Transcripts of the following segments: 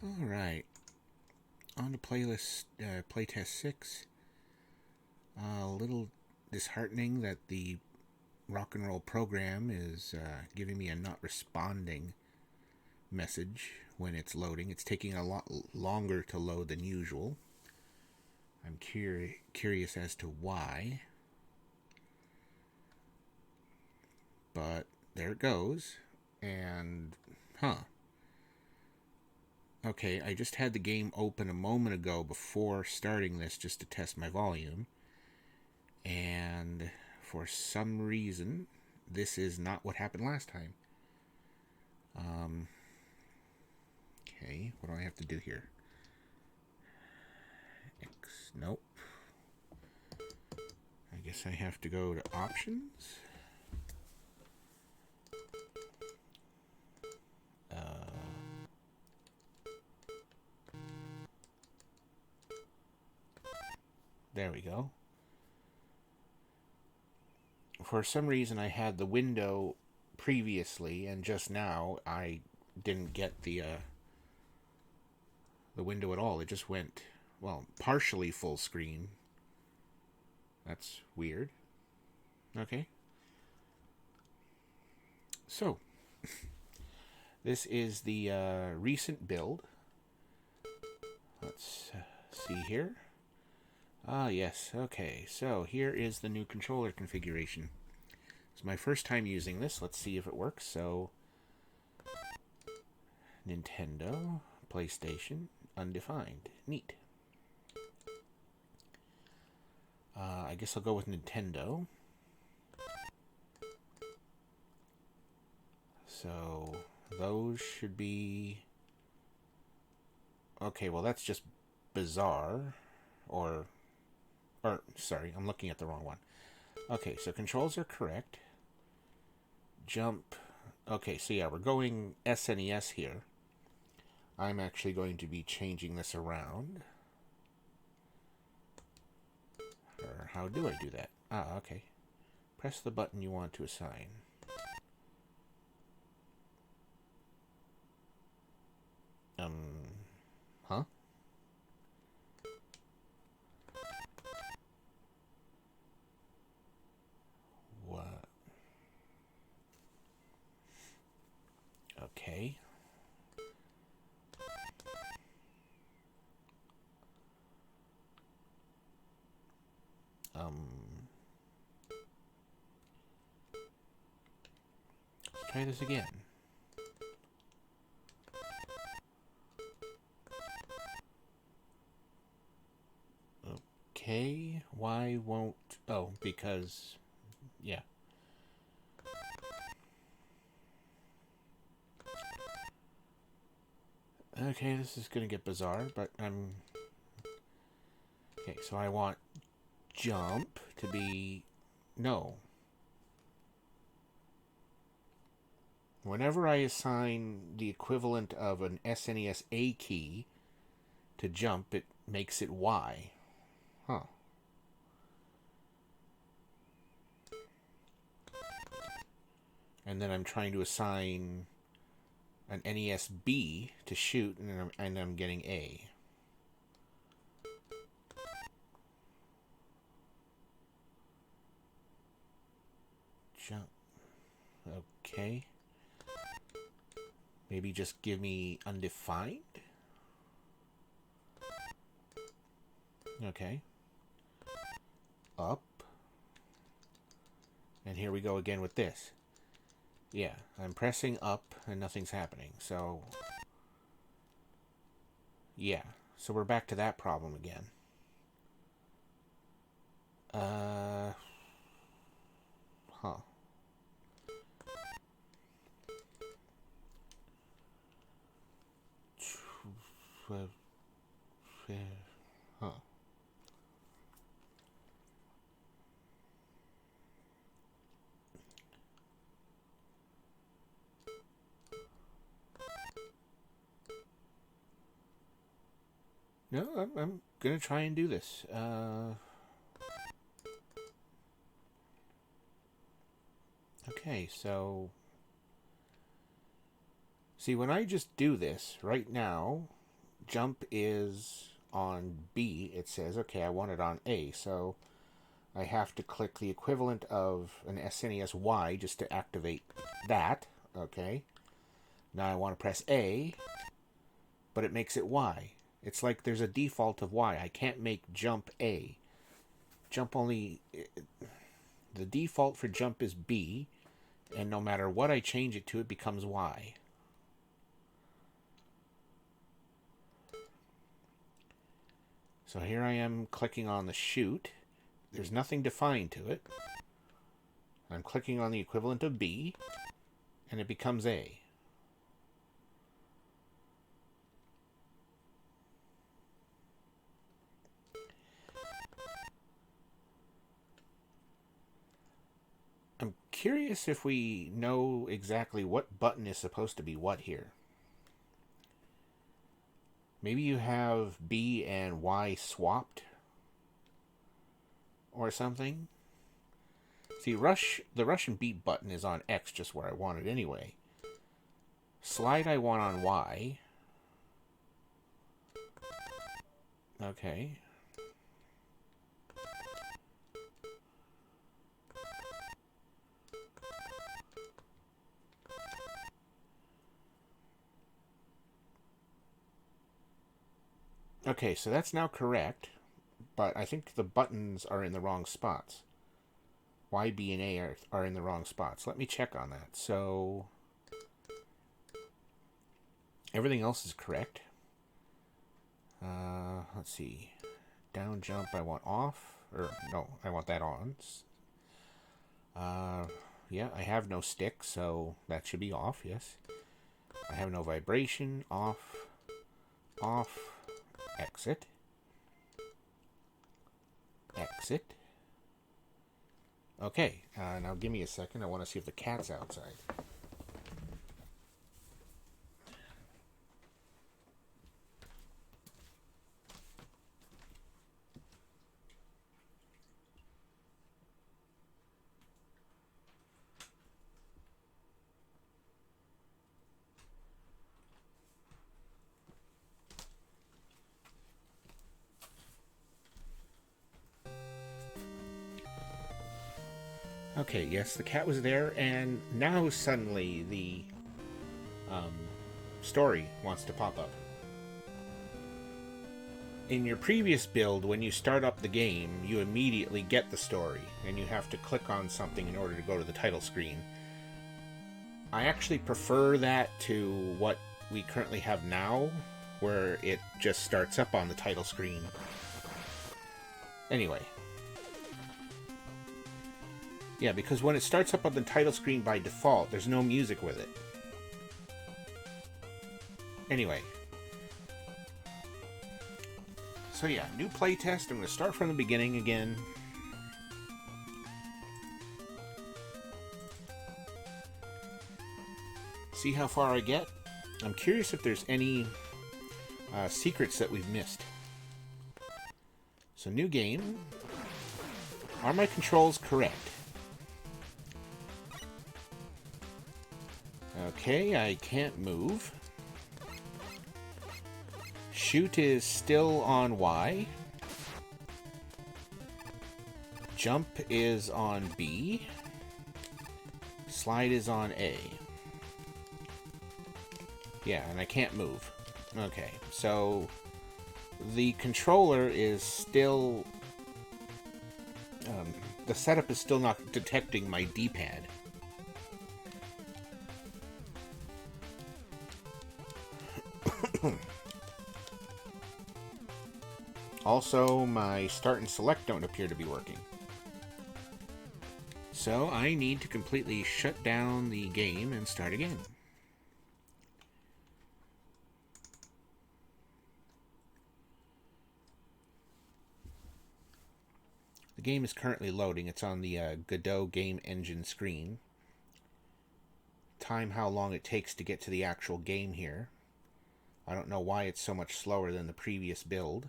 Alright, on to Playtest 6. A little disheartening that the rock and roll program is giving me a not responding message when it's loading. It's taking a lot longer to load than usual. I'm curious as to why, but there it goes. And, okay, I just had the game open a moment ago before starting this just to test my volume. And for some reason, this is not what happened last time. Okay, what do I have to do here? X, nope. I guess I have to go to options. There we go. For some reason, I had the window previously, and just now I didn't get the window at all. It just went, well, partially full screen. That's weird. Okay. So, this is the recent build. Let's see here. Ah, yes. Okay, so here is the new controller configuration. It's my first time using this. Let's see if it works. So, Nintendo, PlayStation, undefined. Neat. I guess I'll go with Nintendo. So, those should be... Okay, well, that's just bizarre. Or, sorry, I'm looking at the wrong one. Okay, so controls are correct. Jump. Okay, so yeah, we're going SNES here. I'm actually going to be changing this around. Or how do I do that? Ah, okay. Press the button you want to assign. Huh? What? Okay. Let's try this again. Okay, why won't... Oh, because... Yeah. Okay, this is gonna get bizarre, but I'm... Okay, so I want jump to be... No. Whenever I assign the equivalent of an SNES A key to jump, it makes it Y. Huh. And then I'm trying to assign an NES B to shoot, and I'm getting A. Jump. Okay. Maybe just give me undefined? Okay. Up. And here we go again with this. Yeah, I'm pressing up and nothing's happening. So, yeah. So we're back to that problem again. Huh. Huh. No, I'm gonna try and do this. Okay, so... See, when I just do this right now, jump is on B, it says, okay, I want it on A, so I have to click the equivalent of an SNES Y just to activate that. Okay. Now I want to press A, but it makes it Y. It's like there's a default of Y. I can't make jump A. Jump only... The default for jump is B, and no matter what I change it to, it becomes Y. So here I am clicking on the shoot. There's nothing defined to it. I'm clicking on the equivalent of B, and it becomes A. I'm curious if we know exactly what button is supposed to be what here. Maybe you have B and Y swapped or something. See, the Russian beat button is on X, just where I want it anyway. Slide I want on Y. Okay. Okay, so that's now correct, but I think the buttons are in the wrong spots. Y, B, and A are in the wrong spots. Let me check on that. So everything else is correct. Let's see. Down jump I want off. Or, no, I want that on. Yeah, I have no stick, so that should be off, yes. I have no vibration. Off. Off. Exit. Exit. Okay, now give me a second. I want to see if the cat's outside. Okay, yes, the cat was there, and now suddenly the story wants to pop up. In your previous build, when you start up the game, you immediately get the story, and you have to click on something in order to go to the title screen. I actually prefer that to what we currently have now, where it just starts up on the title screen. Anyway. Yeah, because when it starts up on the title screen by default, there's no music with it. Anyway. So yeah, new playtest. I'm going to start from the beginning again. See how far I get. I'm curious if there's any secrets that we've missed. So new game. Are my controls correct? Okay, I can't move. Shoot is still on Y. Jump is on B. Slide is on A. Yeah, and I can't move. Okay, so the controller is still... the setup is still not detecting my D-pad. Also, my start and select don't appear to be working. So I need to completely shut down the game and start again. The game is currently loading. It's on the Godot game engine screen. Time how long it takes to get to the actual game here. I don't know why it's so much slower than the previous build.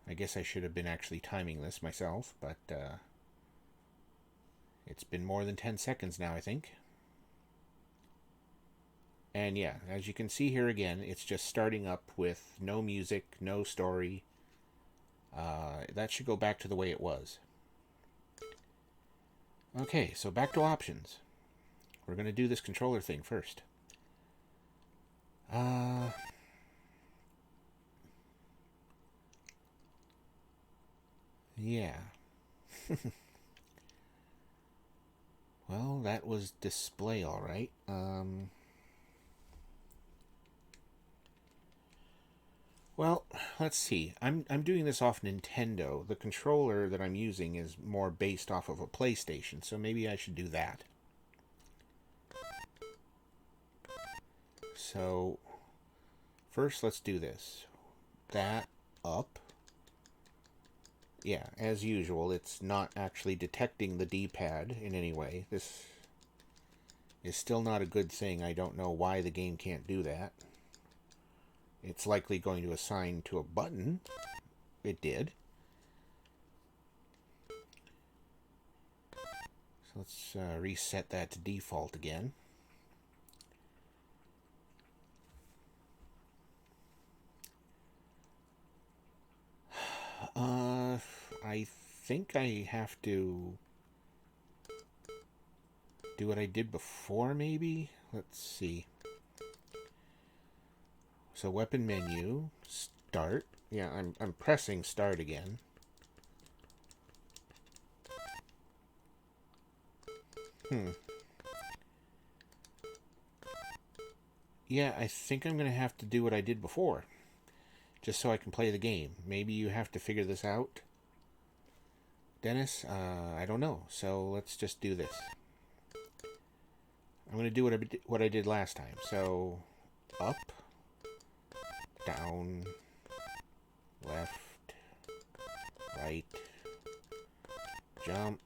I guess I should have been actually timing this myself, but it's been more than 10 seconds now, I think. And yeah, as you can see here again, it's just starting up with no music, no story. That should go back to the way it was. Okay, so back to options. We're going to do this controller thing first. Yeah. Well, that was display, all right. Well, let's see. I'm doing this off Nintendo. The controller that I'm using is more based off of a PlayStation, so maybe I should do that. So, first let's do this. That up. Yeah, as usual, it's not actually detecting the D-pad in any way. This is still not a good thing. I don't know why the game can't do that. It's likely going to assign to a button. It did. So let's reset that to default again. I think I have to do what I did before, maybe? Let's see. So weapon menu, start. Yeah, I'm pressing start again. Yeah, I think I'm going to have to do what I did before. Just so I can play the game. Maybe you have to figure this out, Dennis? I don't know. So let's just do this. I'm going to do what I did last time. So, up, down, left, right, jump,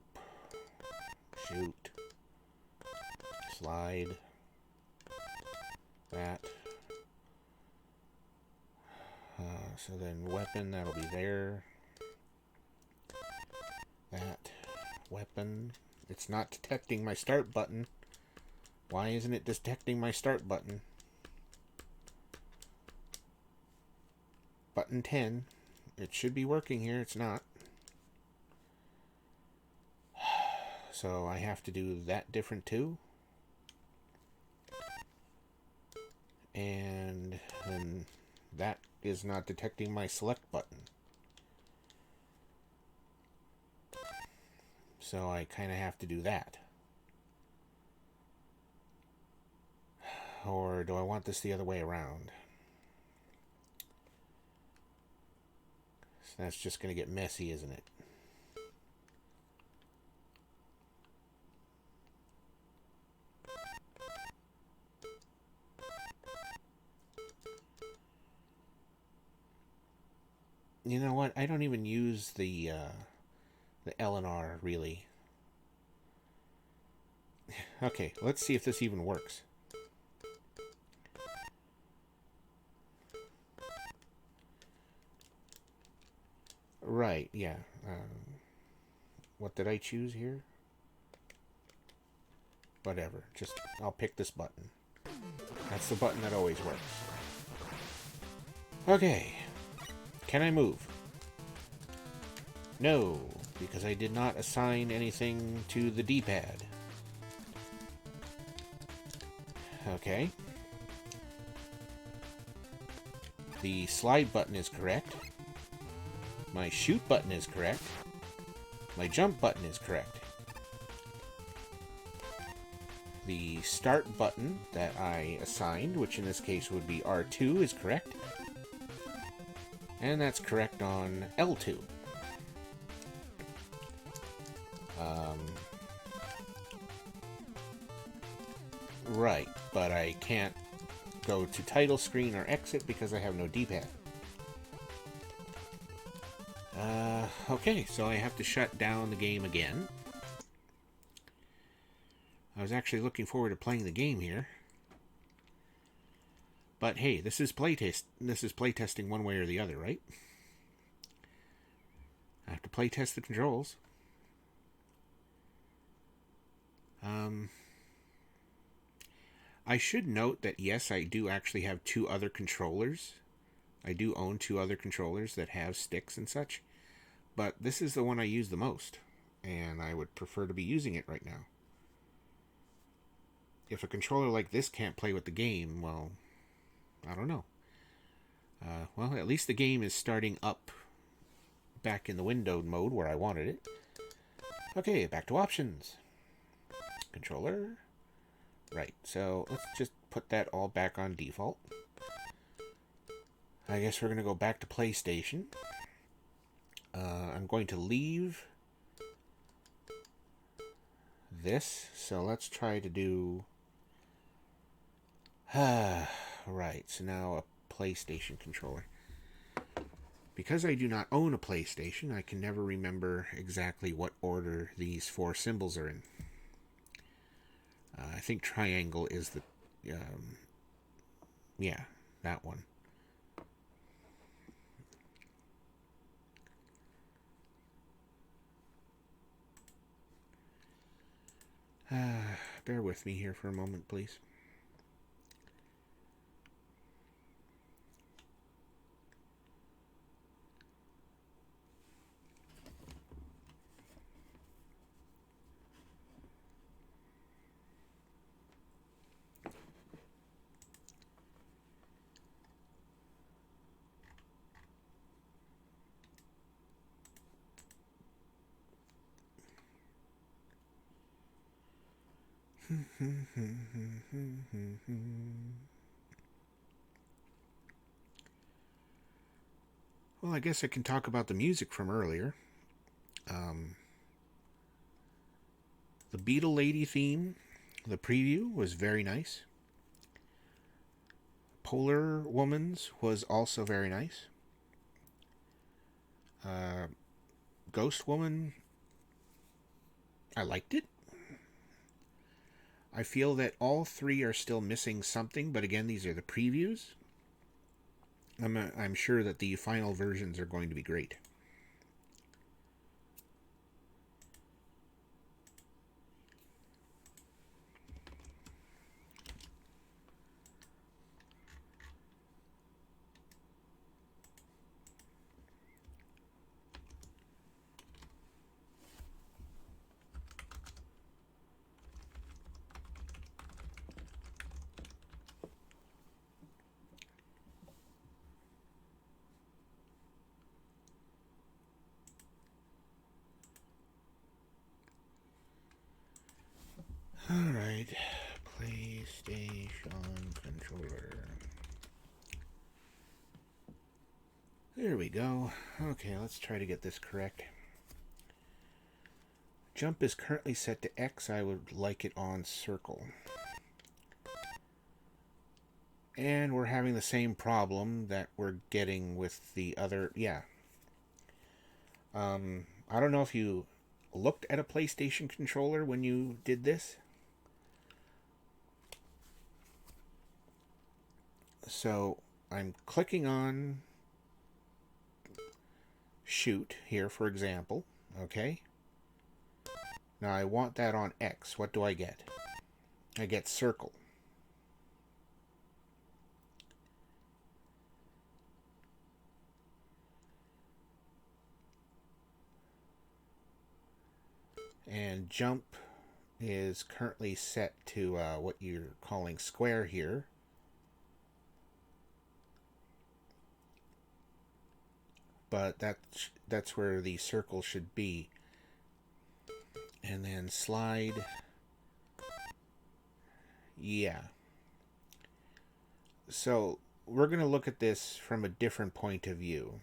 shoot, slide, that. So then weapon, that'll be there. That, weapon. It's not detecting my start button. Why isn't it detecting my start button? Button 10. It should be working here. It's not. So I have to do that different too. And then that is not detecting my select button. So I kind of have to do that. Or do I want this the other way around? So that's just going to get messy, isn't it? You know what? I don't even use the L and R, really. Okay, let's see if this even works. Right, yeah. What did I choose here? Whatever. Just, I'll pick this button. That's the button that always works. Okay. Can I move? No, because I did not assign anything to the D-pad. Okay. The slide button is correct. My shoot button is correct. My jump button is correct. The start button that I assigned, which in this case would be R2, is correct. And that's correct on L2. Right, but I can't go to title screen or exit because I have no D-pad. Okay, so I have to shut down the game again. I was actually looking forward to playing the game here. But hey, this is playtest. This is playtesting one way or the other, right? I have to playtest the controls. I should note that yes, I do actually have two other controllers. I do own two other controllers that have sticks and such, but this is the one I use the most, and I would prefer to be using it right now. If a controller like this can't play with the game, well, I don't know. Well, at least the game is starting up back in the windowed mode where I wanted it. Okay, back to options. Controller. Right, so let's just put that all back on default. I guess we're going to go back to PlayStation. I'm going to leave this, so let's try to do... right, so now a PlayStation controller. Because I do not own a PlayStation, I can never remember exactly what order these four symbols are in. I think triangle is the... yeah, that one. Bear with me here for a moment, please. Well, I guess I can talk about the music from earlier. The Beetle Lady theme, the preview was very nice. Polar Woman's was also very nice. Ghost Woman, I liked it. I feel that all three are still missing something, but again, these are the previews. I'm sure that the final versions are going to be great. Alright, PlayStation controller. There we go. Okay, let's try to get this correct. Jump is currently set to X. I would like it on circle. And we're having the same problem that we're getting with the other... yeah. I don't know if you looked at a PlayStation controller when you did this. So I'm clicking on shoot here, for example. Okay. Now I want that on X. What do I get? I get circle. And jump is currently set to what you're calling square here. But that's where the circle should be. And then slide. Yeah. So we're going to look at this from a different point of view.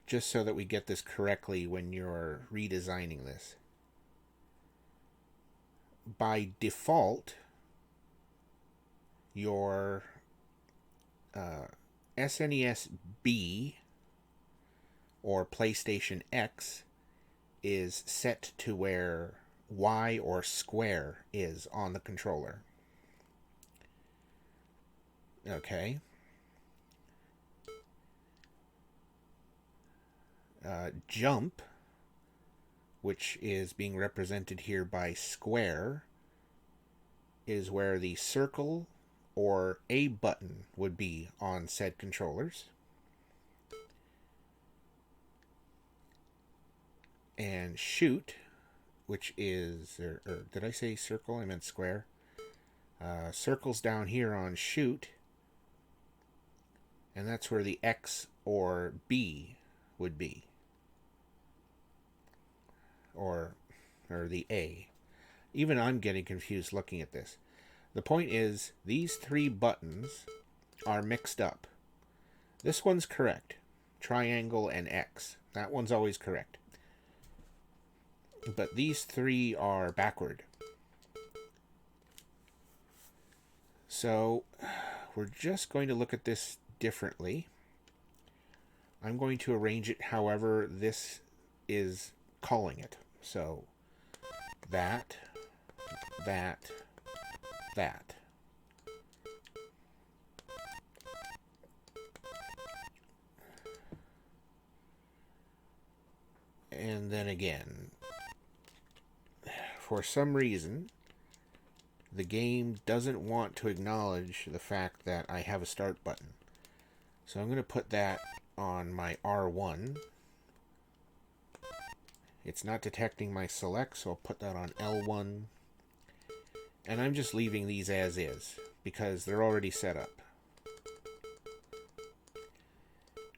Just so that we get this correctly when you're redesigning this. By default, your SNES B or PlayStation X is set to where Y or square is on the controller. Okay. Jump, which is being represented here by square, is where the circle or A button would be on said controllers. And shoot, which is, or did I say circle? I meant square. Circle's down here on shoot, and that's where the X or B would be, or the A. Even I'm getting confused looking at this. The point is, these three buttons are mixed up. This one's correct. Triangle and X. That one's always correct. But these three are backward. So we're just going to look at this differently. I'm going to arrange it however this is calling it. So that. And then again, for some reason, the game doesn't want to acknowledge the fact that I have a start button. So I'm going to put that on my R1. It's not detecting my select, so I'll put that on L1. And I'm just leaving these as is, because they're already set up.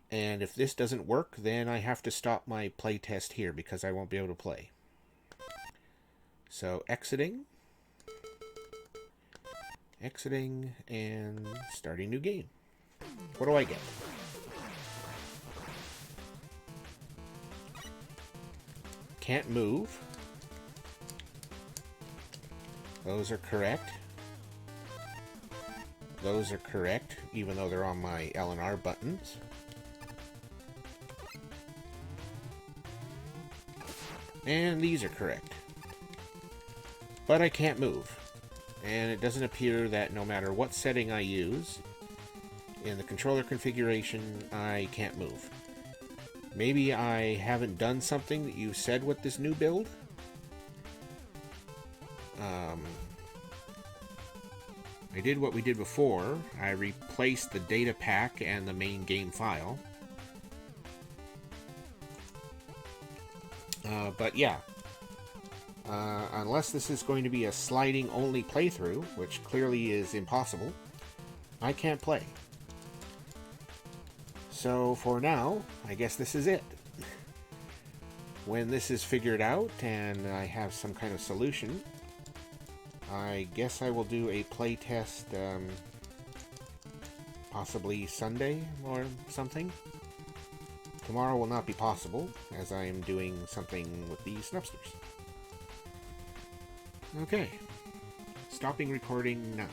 And if this doesn't work, then I have to stop my playtest here, because I won't be able to play. So exiting, and starting new game. What do I get? Can't move. Those are correct. Those are correct, even though they're on my L and R buttons. And these are correct. But I can't move. And it doesn't appear that no matter what setting I use in the controller configuration, I can't move. Maybe I haven't done something that you said with this new build. I did what we did before. I replaced the data pack and the main game file. But yeah, unless this is going to be a sliding only playthrough, which clearly is impossible, I can't play. So for now, I guess this is it. When this is figured out and I have some kind of solution, I guess I will do a playtest, possibly Sunday or something. Tomorrow will not be possible, as I am doing something with the Snupsters. Okay. Stopping recording now.